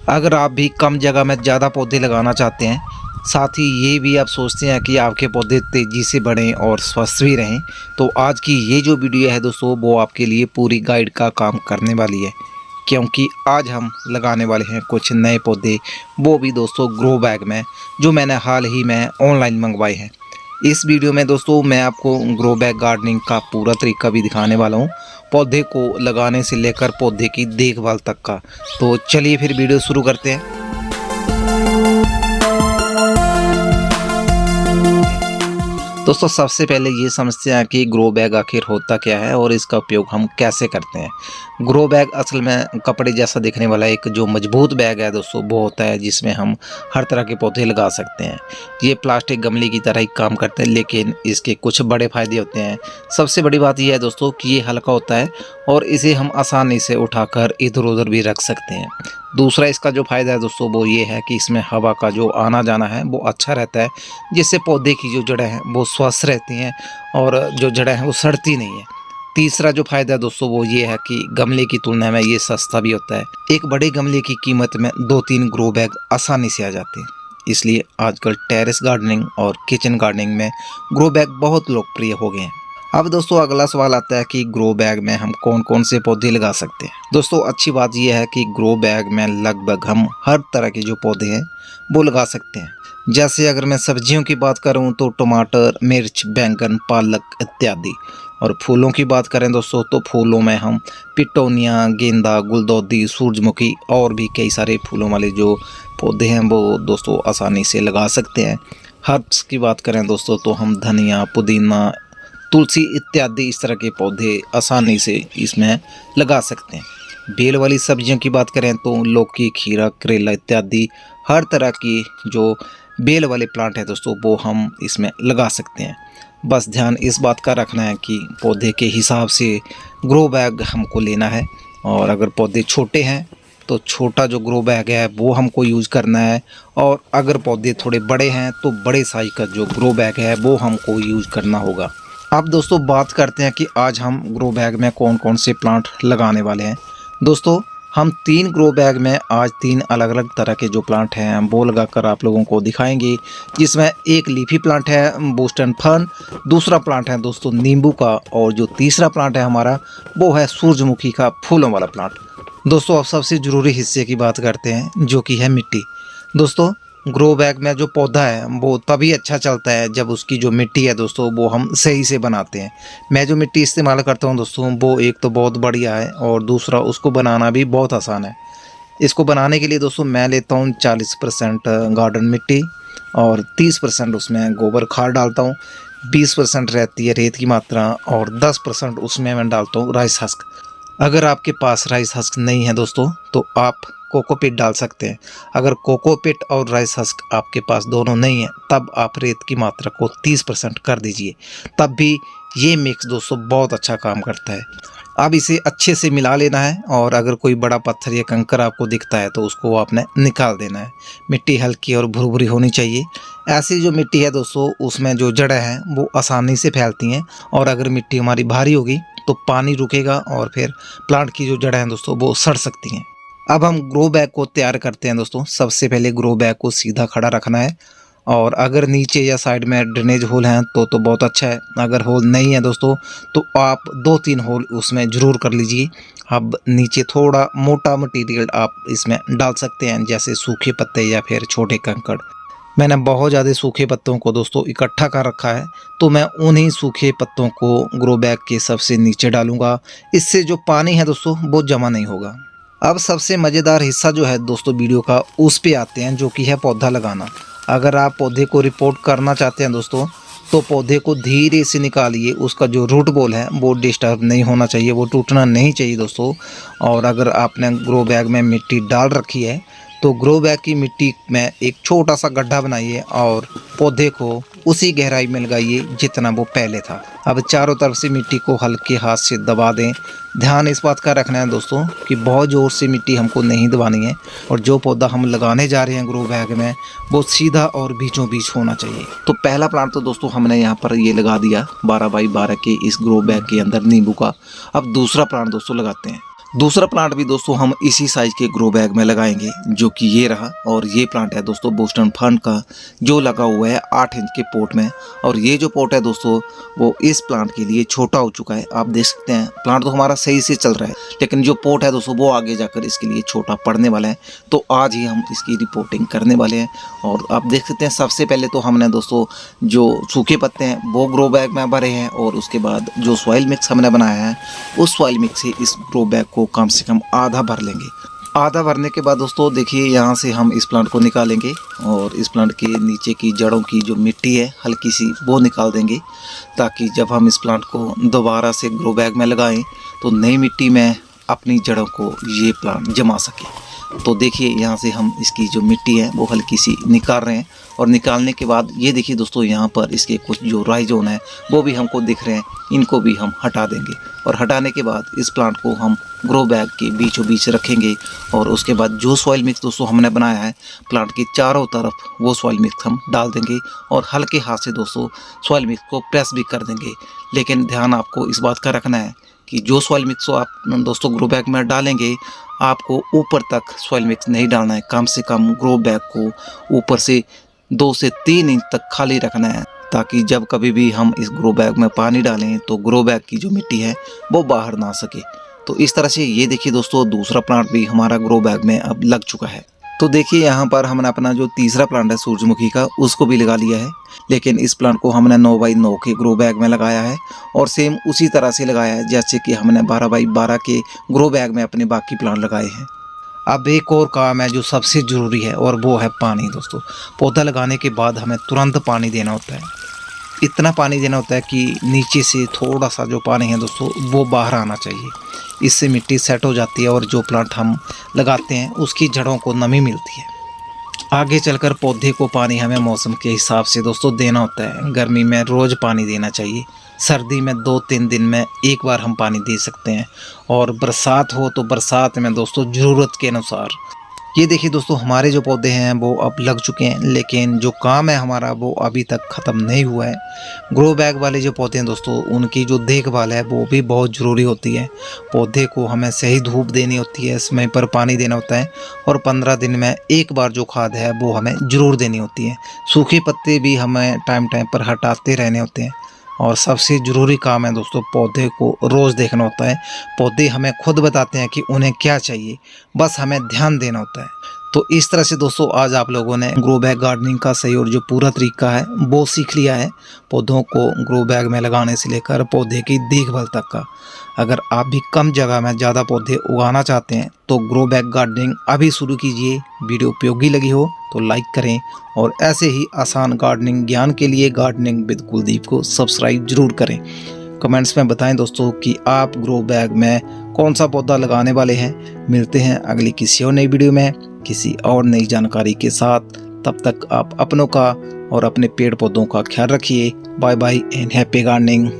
अगर आप भी कम जगह में ज़्यादा पौधे लगाना चाहते हैं, साथ ही ये भी आप सोचते हैं कि आपके पौधे तेज़ी से बढ़ें और स्वस्थ भी रहें, तो आज की ये जो वीडियो है दोस्तों, वो आपके लिए पूरी गाइड का काम करने वाली है। क्योंकि आज हम लगाने वाले हैं कुछ नए पौधे, वो भी दोस्तों ग्रो बैग में, जो मैंने हाल ही में ऑनलाइन मंगवाए हैं। इस वीडियो में दोस्तों मैं आपको ग्रो बैग गार्डनिंग का पूरा तरीका भी दिखाने वाला हूँ, पौधे को लगाने से लेकर पौधे की देखभाल तक का। तो चलिए फिर वीडियो शुरू करते हैं। दोस्तों सबसे पहले ये समझते हैं कि ग्रो बैग आखिर होता क्या है और इसका उपयोग हम कैसे करते हैं। ग्रो बैग असल में कपड़े जैसा दिखने वाला एक जो मजबूत बैग है दोस्तों, वो होता है जिसमें हम हर तरह के पौधे लगा सकते हैं। ये प्लास्टिक गमले की तरह ही काम करते हैं, लेकिन इसके कुछ बड़े फ़ायदे होते हैं। सबसे बड़ी बात यह है दोस्तों कि ये हल्का होता है और इसे हम आसानी से उठाकर इधर उधर भी रख सकते हैं। दूसरा इसका जो फ़ायदा है दोस्तों, वो ये है कि इसमें हवा का जो आना जाना है वो अच्छा रहता है, जिससे पौधे की जो जड़ें हैं वो स्वस्थ रहती हैं और जो जड़ें हैं वो सड़ती नहीं है। तीसरा जो फ़ायदा है दोस्तों, वो ये है कि गमले की तुलना में ये सस्ता भी होता है। एक बड़े गमले की कीमत में 2-3 ग्रो बैग आसानी से आ जाते हैं। इसलिए आजकल टेरेस गार्डनिंग और किचन गार्डनिंग में ग्रो बैग बहुत लोकप्रिय हो गए हैं। अब दोस्तों अगला सवाल आता है कि ग्रो बैग में हम कौन कौन से पौधे लगा सकते हैं। दोस्तों अच्छी बात यह है कि ग्रो बैग में लगभग हम हर तरह के जो पौधे हैं वो लगा सकते हैं। जैसे अगर मैं सब्जियों की बात करूं तो टमाटर, मिर्च, बैंगन, पालक इत्यादि। और फूलों की बात करें दोस्तों तो फूलों में हम पिटोनिया, गेंदा, गुलदाउदी, सूरजमुखी और भी कई सारे फूलों वाले जो पौधे हैं वो दोस्तों आसानी से लगा सकते हैं। हर्ब्स की बात करें दोस्तों तो हम धनिया, पुदीना, तुलसी इत्यादि इस तरह के पौधे आसानी से इसमें लगा सकते हैं। बेल वाली सब्जियों की बात करें तो लौकी, खीरा, करेला इत्यादि हर तरह की जो बेल वाले प्लांट है दोस्तों वो हम इसमें लगा सकते हैं। बस ध्यान इस बात का रखना है कि पौधे के हिसाब से ग्रो बैग हमको लेना है, और अगर पौधे छोटे हैं तो छोटा जो ग्रो बैग है वो हमको यूज़ करना है, और अगर पौधे थोड़े बड़े हैं तो बड़े साइज का जो ग्रो बैग है वो हमको यूज़ करना होगा। अब दोस्तों बात करते हैं कि आज हम ग्रो बैग में कौन कौन से प्लांट लगाने वाले हैं। दोस्तों हम 3 ग्रो बैग में आज 3 अलग अलग तरह के जो प्लांट हैं वो लगाकर आप लोगों को दिखाएंगे, जिसमें एक लीफी प्लांट है बूस्ट एंड फर्न, दूसरा प्लांट है दोस्तों नींबू का, और जो तीसरा प्लांट है हमारा वो है सूरजमुखी का फूलों वाला प्लांट। दोस्तों अब सबसे ज़रूरी हिस्से की बात करते हैं जो कि है मिट्टी। दोस्तों ग्रो बैग में जो पौधा है वो तभी अच्छा चलता है जब उसकी जो मिट्टी है दोस्तों वो हम सही से बनाते हैं। मैं जो मिट्टी इस्तेमाल करता हूं दोस्तों वो एक तो बहुत बढ़िया है और दूसरा उसको बनाना भी बहुत आसान है। इसको बनाने के लिए दोस्तों मैं लेता हूं 40% गार्डन मिट्टी और 30% उसमें गोबर खाद डालता हूं, 20% रहती है रेत की मात्रा और 10% उसमें मैं डालता हूँ राइस हस्क। अगर आपके पास राइस हस्क नहीं है दोस्तों तो आप कोकोपीट डाल सकते हैं। अगर कोकोपीट और राइस हस्क आपके पास दोनों नहीं है तब आप रेत की मात्रा को 30% कर दीजिए, तब भी ये मिक्स दोस्तों बहुत अच्छा काम करता है। अब इसे अच्छे से मिला लेना है, और अगर कोई बड़ा पत्थर या कंकर आपको दिखता है तो उसको आपने निकाल देना है। मिट्टी हल्की और भुरभुरी होनी चाहिए। ऐसी जो मिट्टी है दोस्तों उसमें जो जड़ें हैं वो आसानी से फैलती हैं, और अगर मिट्टी हमारी भारी होगी तो पानी रुकेगा और फिर प्लांट की जो जड़ें हैं दोस्तों वो सड़ सकती हैं। अब हम ग्रो बैग को तैयार करते हैं दोस्तों। सबसे पहले ग्रो बैग को सीधा खड़ा रखना है, और अगर नीचे या साइड में ड्रेनेज होल हैं तो बहुत अच्छा है। अगर होल नहीं है दोस्तों तो आप 2-3 होल उसमें ज़रूर कर लीजिए। अब नीचे थोड़ा मोटा मटेरियल आप इसमें डाल सकते हैं, जैसे सूखे पत्ते या फिर छोटे कंकड़। मैंने बहुत ज़्यादा सूखे पत्तों को दोस्तों इकट्ठा कर रखा है, तो मैं उन्हीं सूखे पत्तों को ग्रो बैग के सबसे नीचे डालूंगा। इससे जो पानी है दोस्तों वो जमा नहीं होगा। अब सबसे मज़ेदार हिस्सा जो है दोस्तों वीडियो का, उस पे आते हैं जो कि है पौधा लगाना। अगर आप पौधे को रिपोर्ट करना चाहते हैं दोस्तों तो पौधे को धीरे से निकालिए। उसका जो रूट बॉल है वो डिस्टर्ब नहीं होना चाहिए, वो टूटना नहीं चाहिए दोस्तों। और अगर आपने ग्रो बैग में मिट्टी डाल रखी है तो ग्रो बैग की मिट्टी में एक छोटा सा गड्ढा बनाइए और पौधे को उसी गहराई में लगाइए जितना वो पहले था। अब चारों तरफ से मिट्टी को हल्के हाथ से दबा दें। ध्यान इस बात का रखना है दोस्तों कि बहुत ज़ोर से मिट्टी हमको नहीं दबानी है, और जो पौधा हम लगाने जा रहे हैं ग्रो बैग में वो सीधा और बीचों बीच होना चाहिए। तो पहला प्लांट तो दोस्तों हमने यहाँ पर ये लगा दिया 12 बाई 12 के इस ग्रो बैग के अंदर नींबू का। अब दूसरा प्लांट दोस्तों लगाते हैं। दूसरा प्लांट भी दोस्तों हम इसी साइज के ग्रो बैग में लगाएंगे, जो कि ये रहा। और ये प्लांट है दोस्तों बोस्टन फर्न का, जो लगा हुआ है 8 इंच के पोट में। और ये जो पोट है दोस्तों वो इस प्लांट के लिए छोटा हो चुका है। आप देख सकते हैं प्लांट तो हमारा सही से चल रहा है, लेकिन जो पोट है दोस्तों वो आगे जाकर इसके लिए छोटा पड़ने वाला है। तो आज ही हम इसकी रिपोर्टिंग करने वाले हैं। और आप देख सकते हैं सबसे पहले तो हमने दोस्तों जो सूखे पत्ते हैं वो ग्रो बैग में भरे हैं, और उसके बाद जो सॉइल मिक्स हमने बनाया है उस सॉइल मिक्स से इस ग्रो बैग को कम से कम आधा भर लेंगे। आधा भरने के बाद दोस्तों देखिए यहाँ से हम इस प्लांट को निकालेंगे, और इस प्लांट के नीचे की जड़ों की जो मिट्टी है हल्की सी वो निकाल देंगे, ताकि जब हम इस प्लांट को दोबारा से ग्रो बैग में लगाएं तो नई मिट्टी में अपनी जड़ों को ये प्लांट जमा सके। तो देखिए यहाँ से हम इसकी जो मिट्टी है वो हल्की सी निकाल रहे हैं, और निकालने के बाद ये देखिए दोस्तों यहाँ पर इसके कुछ जो राइजोन है वो भी हमको दिख रहे हैं, इनको भी हम हटा देंगे। और हटाने के बाद इस प्लांट को हम ग्रो बैग के बीचों बीच रखेंगे, और उसके बाद जो सॉइल मिक्स दोस्तों हमने बनाया है प्लांट के चारों तरफ वो सॉइल मिक्स हम डाल देंगे, और हल्के हाथ से दोस्तों सॉइल मिक्स को प्रेस भी कर देंगे। लेकिन ध्यान आपको इस बात का रखना है कि जो सॉइल मिक्स को आप दोस्तों ग्रो बैग में डालेंगे आपको ऊपर तक सॉइल मिक्स नहीं डालना है। कम से कम ग्रो बैग को ऊपर से 2 से 3 इंच तक खाली रखना है, ताकि जब कभी भी हम इस ग्रो बैग में पानी डालें तो ग्रो बैग की जो मिट्टी है वो बाहर ना सके। तो इस तरह से ये देखिए दोस्तों दूसरा प्लांट भी हमारा ग्रो बैग में अब लग चुका है। तो देखिए यहाँ पर हमने अपना जो तीसरा प्लांट है सूरजमुखी का उसको भी लगा लिया है, लेकिन इस प्लांट को हमने 9 बाई 9 के ग्रो बैग में लगाया है, और सेम उसी तरह से लगाया है जैसे कि हमने 12 बाई 12 के ग्रो बैग में अपने बाकी प्लांट लगाए हैं। अब एक और काम है जो सबसे ज़रूरी है, और वो है पानी। दोस्तों पौधा लगाने के बाद हमें तुरंत पानी देना होता है। इतना पानी देना होता है कि नीचे से थोड़ा सा जो पानी है दोस्तों वो बाहर आना चाहिए। इससे मिट्टी सेट हो जाती है, और जो प्लांट हम लगाते हैं उसकी जड़ों को नमी मिलती है। आगे चलकर पौधे को पानी हमें मौसम के हिसाब से दोस्तों देना होता है। गर्मी में रोज़ पानी देना चाहिए, सर्दी में 2-3 दिन में एक बार हम पानी दे सकते हैं, और बरसात हो तो बरसात में दोस्तों ज़रूरत के अनुसार। ये देखिए दोस्तों हमारे जो पौधे हैं वो अब लग चुके हैं, लेकिन जो काम है हमारा वो अभी तक ख़त्म नहीं हुआ है। ग्रो बैग वाले जो पौधे हैं दोस्तों उनकी जो देखभाल है वो भी बहुत ज़रूरी होती है। पौधे को हमें सही धूप देनी होती है, समय पर पानी देना होता है, और 15 दिन में एक बार जो खाद है वो हमें ज़रूर देनी होती है। सूखे पत्ते भी हमें टाइम टाइम पर हटाते रहने होते हैं, और सबसे ज़रूरी काम है दोस्तों पौधे को रोज़ देखना होता है। पौधे हमें खुद बताते हैं कि उन्हें क्या चाहिए, बस हमें ध्यान देना होता है। तो इस तरह से दोस्तों आज आप लोगों ने ग्रो बैग गार्डनिंग का सही और जो पूरा तरीका है वो सीख लिया है, पौधों को ग्रो बैग में लगाने से लेकर पौधे की देखभाल तक का। अगर आप भी कम जगह में ज़्यादा पौधे उगाना चाहते हैं तो ग्रो बैग गार्डनिंग अभी शुरू कीजिए। वीडियो उपयोगी लगी हो तो लाइक करें, और ऐसे ही आसान गार्डनिंग ज्ञान के लिए गार्डनिंग विद कुलदीप को सब्सक्राइब जरूर करें। कमेंट्स में बताएं दोस्तों कि आप ग्रो बैग में कौन सा पौधा लगाने वाले हैं। मिलते हैं अगली किसी और नई वीडियो में किसी और नई जानकारी के साथ। तब तक आप अपनों का और अपने पेड़ पौधों का ख्याल रखिए। Bye bye and happy gardening.